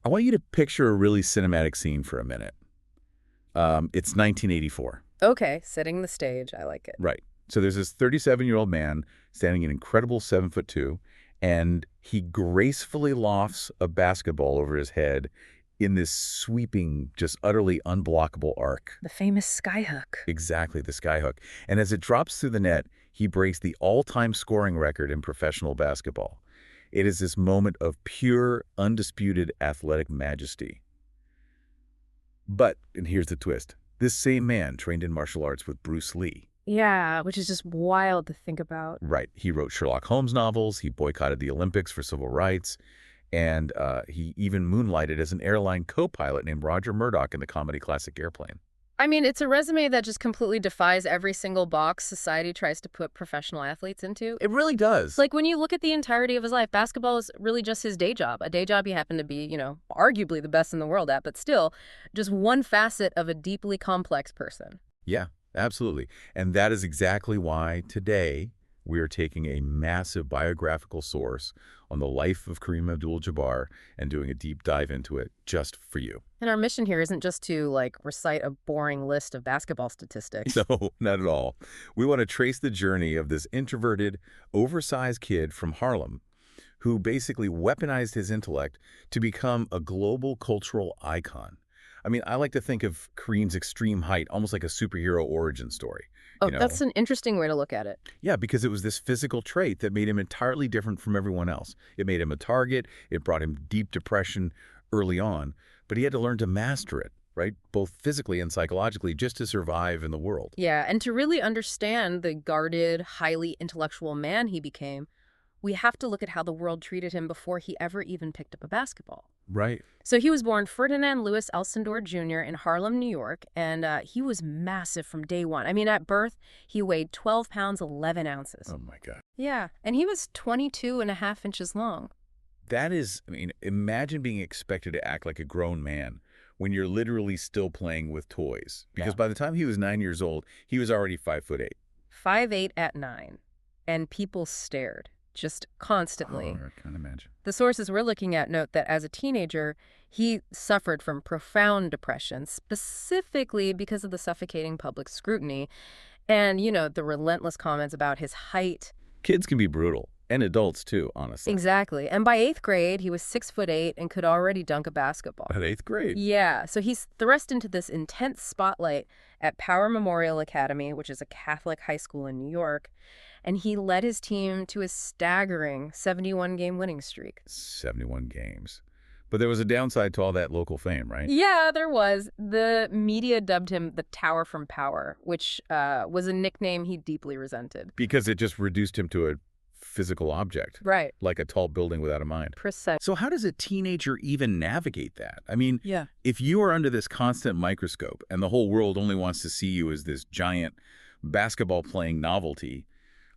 I want you to picture a really cinematic scene for a minute. It's 1984. Okay, setting the stage. I like it. Right. So there's this 37-year-old man standing an incredible 7'2", and he gracefully lofts a basketball over his head in this sweeping, just utterly unblockable arc. The famous skyhook. Exactly, the skyhook. And as it drops through the net, he breaks the all-time scoring record in professional basketball. It is this moment of pure, undisputed athletic majesty. But, and here's the twist, this same man trained in martial arts with Bruce Lee. Yeah, which is just wild to think about. Right. He wrote Sherlock Holmes novels, he boycotted the Olympics for civil rights, and he even moonlighted as an airline co-pilot named Roger Murdoch in the comedy classic Airplane. I mean, it's a resume that just completely defies every single box society tries to put professional athletes into. It really does. Like, when you look at the entirety of his life, basketball is really just his day job. A day job he happened to be, arguably the best in the world at, but still, just one facet of a deeply complex person. Yeah, absolutely. And that is exactly why today we are taking a massive biographical source on the life of Kareem Abdul-Jabbar and doing a deep dive into it just for you. And our mission here isn't just to, recite a boring list of basketball statistics. No, not at all. We want to trace the journey of this introverted, oversized kid from Harlem who basically weaponized his intellect to become a global cultural icon. I mean, I like to think of Kareem's extreme height almost like a superhero origin story. Oh, that's an interesting way to look at it. Yeah, because it was this physical trait that made him entirely different from everyone else. It made him a target. It brought him deep depression early on, but he had to learn to master it, right? Both physically and psychologically, just to survive in the world. Yeah, and to really understand the guarded, highly intellectual man he became, we have to look at how the world treated him before he ever even picked up a basketball. Right. So he was born Ferdinand Louis Elsendorf Jr. in Harlem, New York, and he was massive from day one. I mean, at birth, he weighed 12 pounds, 11 ounces. Oh, my God. Yeah, and he was 22.5 inches long. That is, imagine being expected to act like a grown man when you're literally still playing with toys. Because by the time he was 9 years old, he was already 5'8". 5'8" at 9, and people stared. Just constantly. Oh, I can't imagine. The sources we're looking at note that as a teenager, he suffered from profound depression, specifically because of the suffocating public scrutiny and, the relentless comments about his height. Kids can be brutal, and adults too, honestly. Exactly. And by 8th grade, he was 6'8" and could already dunk a basketball. At 8th grade? Yeah. So he's thrust into this intense spotlight at Power Memorial Academy, which is a Catholic high school in New York. And he led his team to a staggering 71-game winning streak. 71 games. But there was a downside to all that local fame, right? Yeah, there was. The media dubbed him the Tower from Power, which was a nickname he deeply resented. Because it just reduced him to a physical object. Right. Like a tall building without a mind. Precise. So how does a teenager even navigate that? I mean, yeah. If you are under this constant microscope and the whole world only wants to see you as this giant basketball-playing novelty,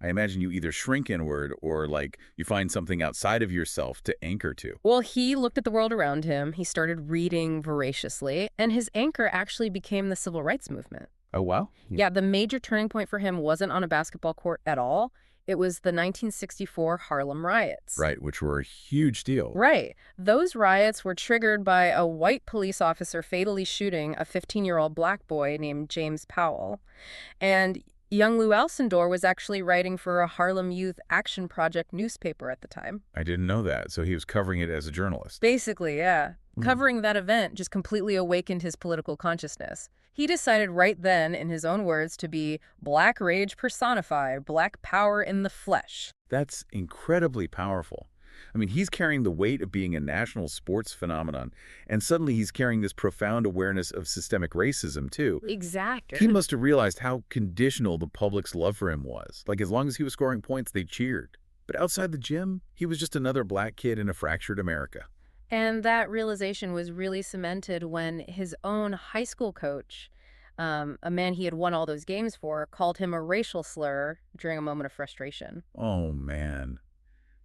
I imagine you either shrink inward or you find something outside of yourself to anchor to. Well, he looked at the world around him. He started reading voraciously, and his anchor actually became the civil rights movement. Oh, wow. Yeah, the major turning point for him wasn't on a basketball court at all. It was the 1964 Harlem riots. Right, which were a huge deal. Right. Those riots were triggered by a white police officer fatally shooting a 15-year-old black boy named James Powell. And young Lou Alcindor was actually writing for a Harlem Youth Action Project newspaper at the time. I didn't know that. So he was covering it as a journalist. Basically, yeah. Covering that event just completely awakened his political consciousness. He decided right then, in his own words, to be Black Rage personified, Black Power in the flesh. That's incredibly powerful. I mean, he's carrying the weight of being a national sports phenomenon, and suddenly he's carrying this profound awareness of systemic racism, too. Exactly. He must have realized how conditional the public's love for him was. As long as he was scoring points, they cheered. But outside the gym, he was just another black kid in a fractured America. And that realization was really cemented when his own high school coach, a man he had won all those games for, called him a racial slur during a moment of frustration. Oh, man.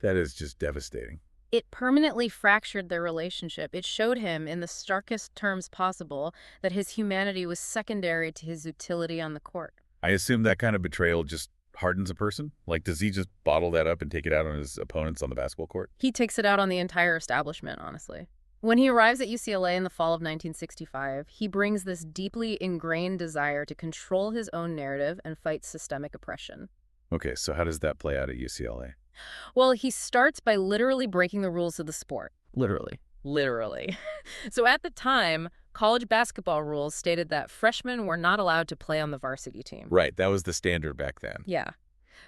That is just devastating. It permanently fractured their relationship. It showed him, in the starkest terms possible, that his humanity was secondary to his utility on the court. I assume that kind of betrayal just hardens a person? Does he just bottle that up and take it out on his opponents on the basketball court? He takes it out on the entire establishment, honestly. When he arrives at UCLA in the fall of 1965, he brings this deeply ingrained desire to control his own narrative and fight systemic oppression. Okay, so how does that play out at UCLA? Well, he starts by literally breaking the rules of the sport. Literally. Literally. So at the time, college basketball rules stated that freshmen were not allowed to play on the varsity team. Right, that was the standard back then. Yeah.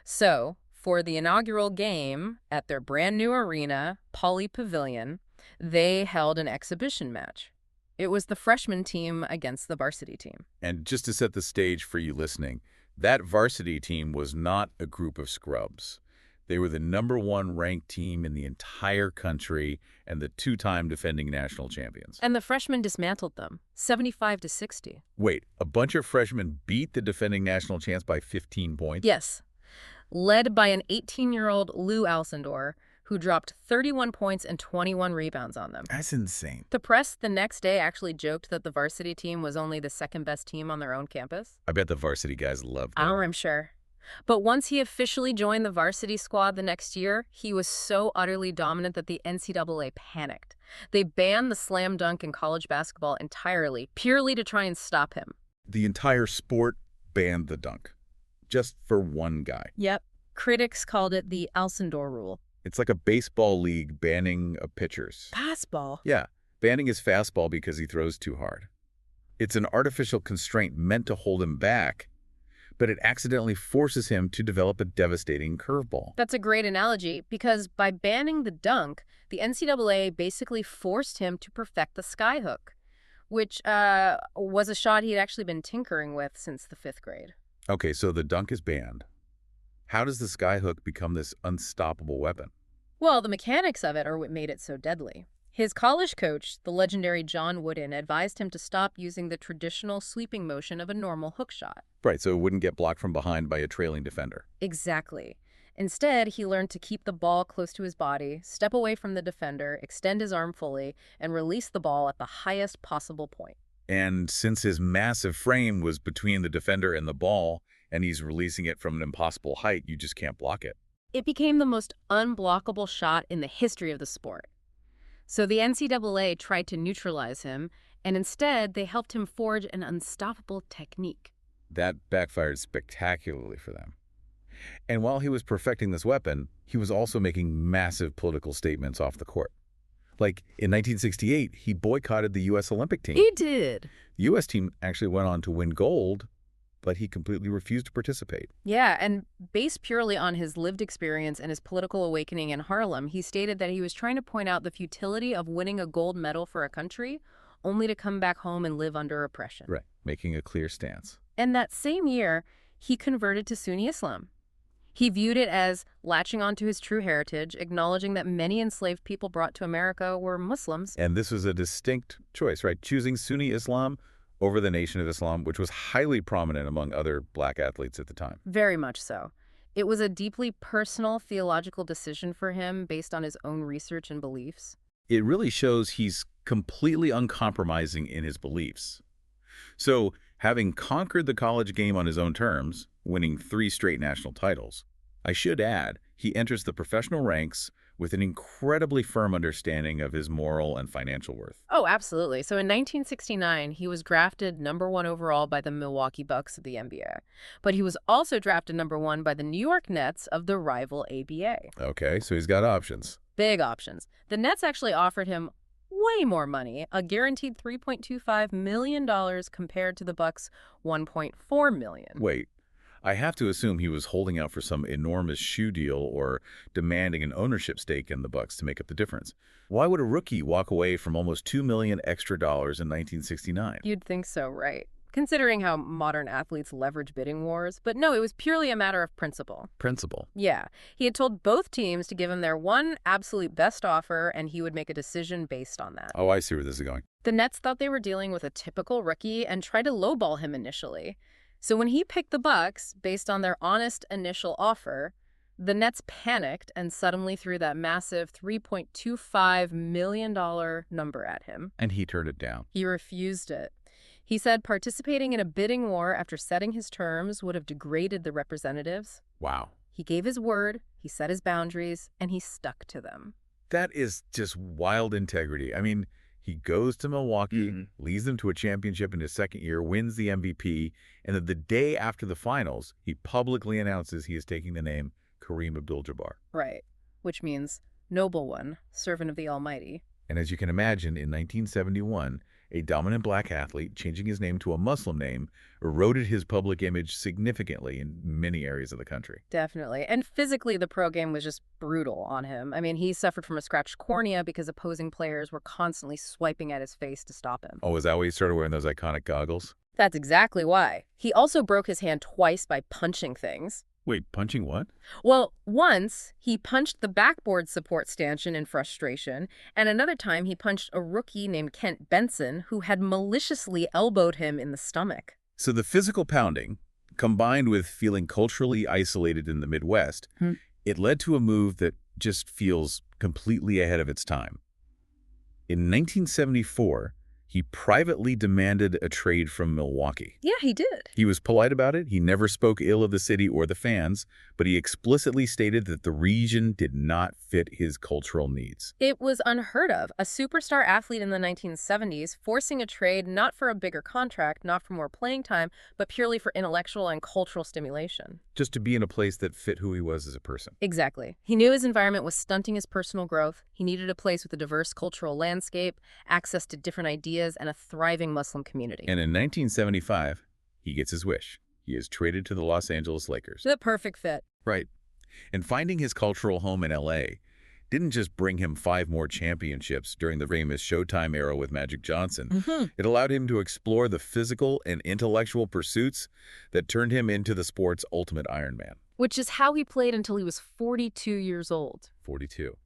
So, for the inaugural game at their brand new arena, Pauley Pavilion, they held an exhibition match. It was the freshman team against the varsity team. And just to set the stage for you listening, that varsity team was not a group of scrubs. They were the #1 ranked team in the entire country and the two-time defending national champions. And the freshmen dismantled them, 75-60. Wait, a bunch of freshmen beat the defending national champs by 15 points? Yes. Led by an 18-year-old Lou Alcindor, who dropped 31 points and 21 rebounds on them. That's insane. The press the next day actually joked that the varsity team was only the second-best team on their own campus. I bet the varsity guys loved that. Oh, I'm sure. But once he officially joined the varsity squad the next year, he was so utterly dominant that the NCAA panicked. They banned the slam dunk in college basketball entirely, purely to try and stop him. The entire sport banned the dunk, just for one guy. Yep. Critics called it the Alcindor rule. It's like a baseball league banning of pitchers. Fastball. Yeah, banning his fastball because he throws too hard. It's an artificial constraint meant to hold him back, but it accidentally forces him to develop a devastating curveball. That's a great analogy, because by banning the dunk, the NCAA basically forced him to perfect the skyhook, which was a shot he'd actually been tinkering with since the 5th grade. Okay, so the dunk is banned. How does the skyhook become this unstoppable weapon? Well, the mechanics of it are what made it so deadly. His college coach, the legendary John Wooden, advised him to stop using the traditional sweeping motion of a normal hook shot. Right, so it wouldn't get blocked from behind by a trailing defender. Exactly. Instead, he learned to keep the ball close to his body, step away from the defender, extend his arm fully, and release the ball at the highest possible point. And since his massive frame was between the defender and the ball, and he's releasing it from an impossible height, you just can't block it. It became the most unblockable shot in the history of the sport. So the NCAA tried to neutralize him, and instead they helped him forge an unstoppable technique. That backfired spectacularly for them. And while he was perfecting this weapon, he was also making massive political statements off the court. Like, in 1968, he boycotted the U.S. Olympic team. He did. The U.S. team actually went on to win gold, but he completely refused to participate. Yeah, and based purely on his lived experience and his political awakening in Harlem, he stated that he was trying to point out the futility of winning a gold medal for a country only to come back home and live under oppression. Right, making a clear stance. And that same year, he converted to Sunni Islam. He viewed it as latching onto his true heritage, acknowledging that many enslaved people brought to America were Muslims. And this was a distinct choice, right? Choosing Sunni Islam over the Nation of Islam, which was highly prominent among other black athletes at the time. Very much so. It was a deeply personal theological decision for him based on his own research and beliefs. It really shows he's completely uncompromising in his beliefs. So, having conquered the college game on his own terms, winning 3 straight national titles, I should add, he enters the professional ranks with an incredibly firm understanding of his moral and financial worth. Oh, absolutely. So in 1969, he was drafted #1 overall by the Milwaukee Bucks of the NBA. But he was also drafted #1 by the New York Nets of the rival ABA. Okay, so he's got options. Big options. The Nets actually offered him way more money, a guaranteed $3.25 million compared to the Bucks' $1.4 million. Wait, I have to assume he was holding out for some enormous shoe deal or demanding an ownership stake in the Bucks to make up the difference. Why would a rookie walk away from almost $2 million extra in 1969? You'd think so, right? Considering how modern athletes leverage bidding wars. But no, it was purely a matter of principle. Principle. Yeah. He had told both teams to give him their one absolute best offer, and he would make a decision based on that. Oh, I see where this is going. The Nets thought they were dealing with a typical rookie and tried to lowball him initially. So when he picked the Bucks, based on their honest initial offer, the Nets panicked and suddenly threw that massive $3.25 million number at him. And he turned it down. He refused it. He said participating in a bidding war after setting his terms would have degraded the representatives. Wow. He gave his word, he set his boundaries, and he stuck to them. That is just wild integrity. I mean, He goes to Milwaukee, leads them to a championship in his second year, wins the MVP, and then the day after the finals, he publicly announces he is taking the name Kareem Abdul-Jabbar. Right. Which means noble one, servant of the Almighty. And as you can imagine, in 1971, a dominant black athlete changing his name to a Muslim name eroded his public image significantly in many areas of the country. Definitely. And physically, the pro game was just brutal on him. I mean, he suffered from a scratched cornea because opposing players were constantly swiping at his face to stop him. Oh, is that why he started wearing those iconic goggles? That's exactly why. He also broke his hand twice by punching things. Wait, punching what? Well, once he punched the backboard support stanchion in frustration, and another time he punched a rookie named Kent Benson who had maliciously elbowed him in the stomach. So the physical pounding, combined with feeling culturally isolated in the Midwest, it led to a move that just feels completely ahead of its time. In 1974, he privately demanded a trade from Milwaukee. Yeah, he did. He was polite about it. He never spoke ill of the city or the fans, but he explicitly stated that the region did not fit his cultural needs. It was unheard of. A superstar athlete in the 1970s forcing a trade not for a bigger contract, not for more playing time, but purely for intellectual and cultural stimulation. Just to be in a place that fit who he was as a person. Exactly. He knew his environment was stunting his personal growth. He needed a place with a diverse cultural landscape, access to different ideas, and a thriving Muslim community. And in 1975, he gets his wish. He is traded to the Los Angeles Lakers. The perfect fit. Right. And finding his cultural home in L.A. didn't just bring him 5 more championships during the famous Showtime era with Magic Johnson. It allowed him to explore the physical and intellectual pursuits that turned him into the sport's ultimate Iron Man. Which is how he played until he was 42 years old. 42.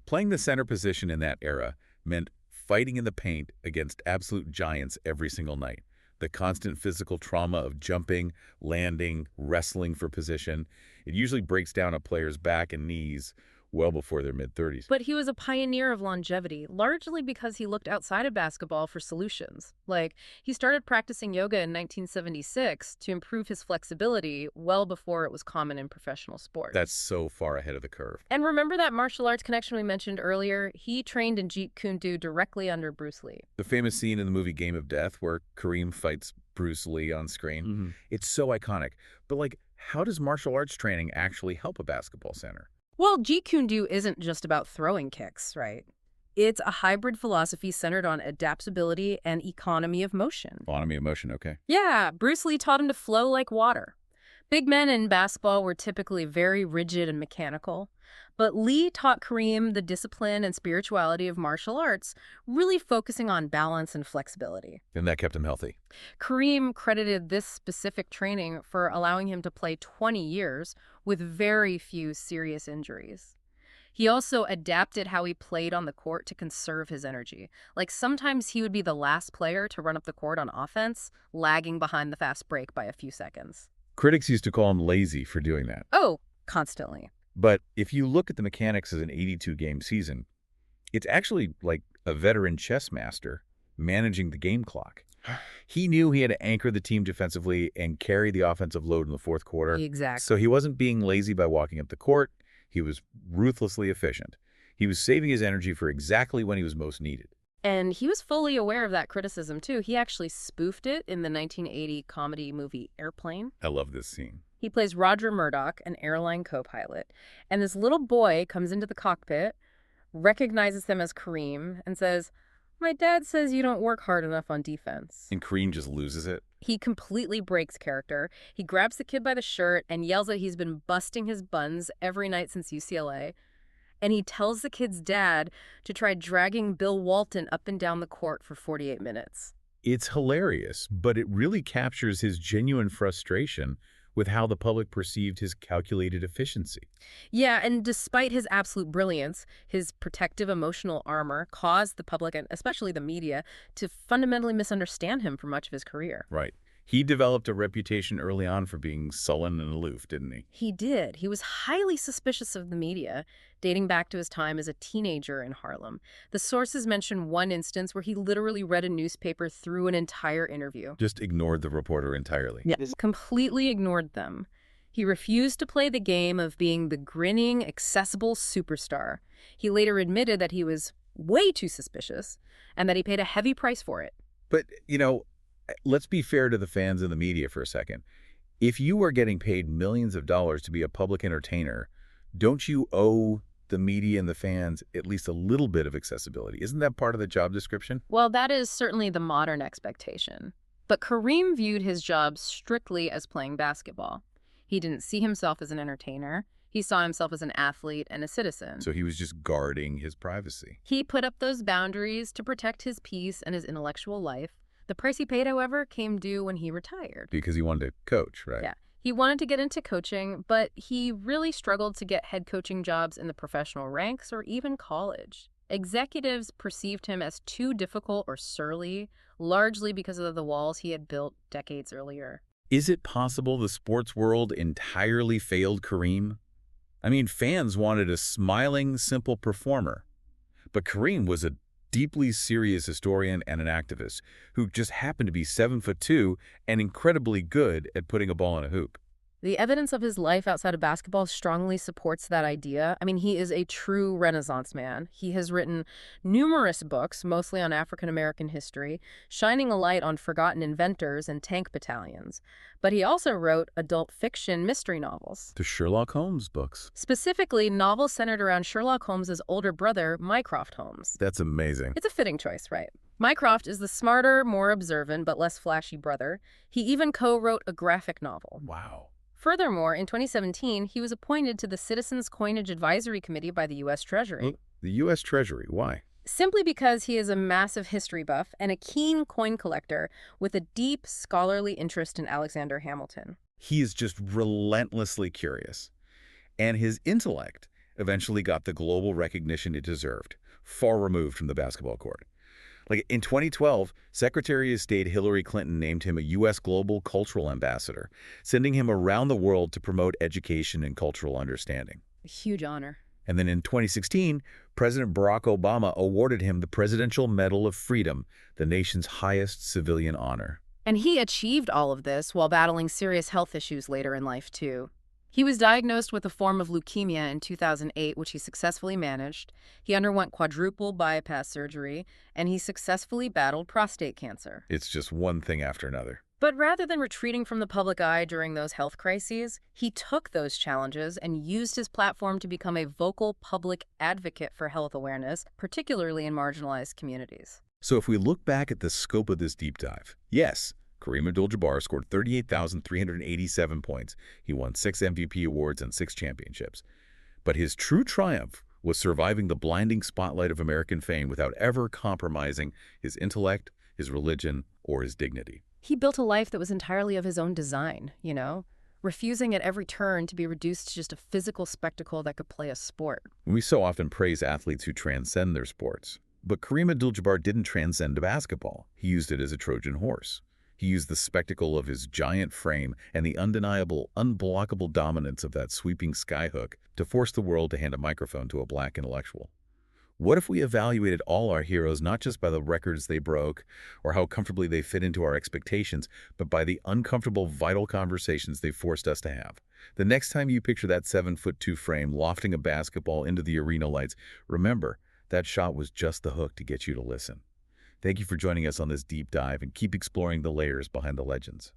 Playing the center position in that era meant fighting in the paint against absolute giants every single night. The constant physical trauma of jumping, landing, wrestling for position. It usually breaks down a player's back and knees well before their mid-30s. But he was a pioneer of longevity, largely because he looked outside of basketball for solutions. Like, he started practicing yoga in 1976 to improve his flexibility well before it was common in professional sports. That's so far ahead of the curve. And remember that martial arts connection we mentioned earlier? He trained in Jeet Kune Do directly under Bruce Lee. The famous scene in the movie Game of Death where Kareem fights Bruce Lee on screen. It's so iconic. But, like, how does martial arts training actually help a basketball center? Well, Jeet Kune Do isn't just about throwing kicks, right? It's a hybrid philosophy centered on adaptability and economy of motion. Economy of motion, okay. Yeah, Bruce Lee taught him to flow like water. Big men in basketball were typically very rigid and mechanical, but Lee taught Kareem the discipline and spirituality of martial arts, really focusing on balance and flexibility. And that kept him healthy. Kareem credited this specific training for allowing him to play 20 years with very few serious injuries. He also adapted how he played on the court to conserve his energy. Like, sometimes he would be the last player to run up the court on offense, lagging behind the fast break by a few seconds. Critics used to call him lazy for doing that. Oh, constantly. But if you look at the mechanics of an 82-game season, it's actually like a veteran chess master managing the game clock. He knew he had to anchor the team defensively and carry the offensive load in the fourth quarter. Exactly. So he wasn't being lazy by walking up the court. He was ruthlessly efficient. He was saving his energy for exactly when he was most needed. And he was fully aware of that criticism, too. He actually spoofed it in the 1980 comedy movie Airplane. I love this scene. He plays Roger Murdoch, an airline co-pilot, and this little boy comes into the cockpit, recognizes him as Kareem, and says, "My dad says you don't work hard enough on defense." And Kareem just loses it. He completely breaks character. He grabs the kid by the shirt and yells that he's been busting his buns every night since UCLA. And he tells the kid's dad to try dragging Bill Walton up and down the court for 48 minutes. It's hilarious, but it really captures his genuine frustration with how the public perceived his calculated efficiency. Yeah, and despite his absolute brilliance, his protective emotional armor caused the public, and especially the media, to fundamentally misunderstand him for much of his career. Right. He developed a reputation early on for being sullen and aloof, didn't he? He did. He was highly suspicious of the media, dating back to his time as a teenager in Harlem. The sources mention one instance where he literally read a newspaper through an entire interview. Just ignored the reporter entirely. Yeah, completely ignored them. He refused to play the game of being the grinning, accessible superstar. He later admitted that he was way too suspicious, and that he paid a heavy price for it. But, let's be fair to the fans and the media for a second. If you are getting paid millions of dollars to be a public entertainer, don't you owe the media and the fans at least a little bit of accessibility? Isn't that part of the job description? Well, that is certainly the modern expectation. But Kareem viewed his job strictly as playing basketball. He didn't see himself as an entertainer. He saw himself as an athlete and a citizen. So he was just guarding his privacy. He put up those boundaries to protect his peace and his intellectual life. The price he paid, however, came due when he retired. Because he wanted to coach, right? Yeah. He wanted to get into coaching, but he really struggled to get head coaching jobs in the professional ranks or even college. Executives perceived him as too difficult or surly, largely because of the walls he had built decades earlier. Is it possible the sports world entirely failed Kareem? I mean, fans wanted a smiling, simple performer. But Kareem was a deeply serious historian and an activist who just happened to be 7'2" and incredibly good at putting a ball in a hoop. The evidence of his life outside of basketball strongly supports that idea. I mean, he is a true Renaissance man. He has written numerous books, mostly on African-American history, shining a light on forgotten inventors and tank battalions. But he also wrote adult fiction mystery novels. The Sherlock Holmes books. Specifically, novels centered around Sherlock Holmes' older brother, Mycroft Holmes. That's amazing. It's a fitting choice, right? Mycroft is the smarter, more observant, but less flashy brother. He even co-wrote a graphic novel. Wow. Furthermore, in 2017, he was appointed to the Citizens Coinage Advisory Committee by the U.S. Treasury. The U.S. Treasury, why? Simply because he is a massive history buff and a keen coin collector with a deep scholarly interest in Alexander Hamilton. He is just relentlessly curious. And his intellect eventually got the global recognition it deserved, far removed from the basketball court. Like in 2012, Secretary of State Hillary Clinton named him a U.S. Global Cultural Ambassador, sending him around the world to promote education and cultural understanding. A huge honor. And then in 2016, President Barack Obama awarded him the Presidential Medal of Freedom, the nation's highest civilian honor. And he achieved all of this while battling serious health issues later in life, too. He was diagnosed with a form of leukemia in 2008, which he successfully managed. He underwent quadruple bypass surgery, and he successfully battled prostate cancer. It's just one thing after another. But rather than retreating from the public eye during those health crises, he took those challenges and used his platform to become a vocal public advocate for health awareness, particularly in marginalized communities. So if we look back at the scope of this deep dive, yes, Kareem Abdul-Jabbar scored 38,387 points. He won 6 MVP awards and 6 championships. But his true triumph was surviving the blinding spotlight of American fame without ever compromising his intellect, his religion, or his dignity. He built a life that was entirely of his own design, refusing at every turn to be reduced to just a physical spectacle that could play a sport. We so often praise athletes who transcend their sports. But Kareem Abdul-Jabbar didn't transcend basketball. He used it as a Trojan horse. He used the spectacle of his giant frame and the undeniable, unblockable dominance of that sweeping skyhook to force the world to hand a microphone to a black intellectual. What if we evaluated all our heroes not just by the records they broke or how comfortably they fit into our expectations, but by the uncomfortable, vital conversations they forced us to have? The next time you picture that 7'2" frame lofting a basketball into the arena lights, remember, that shot was just the hook to get you to listen. Thank you for joining us on this deep dive, and keep exploring the layers behind the legends.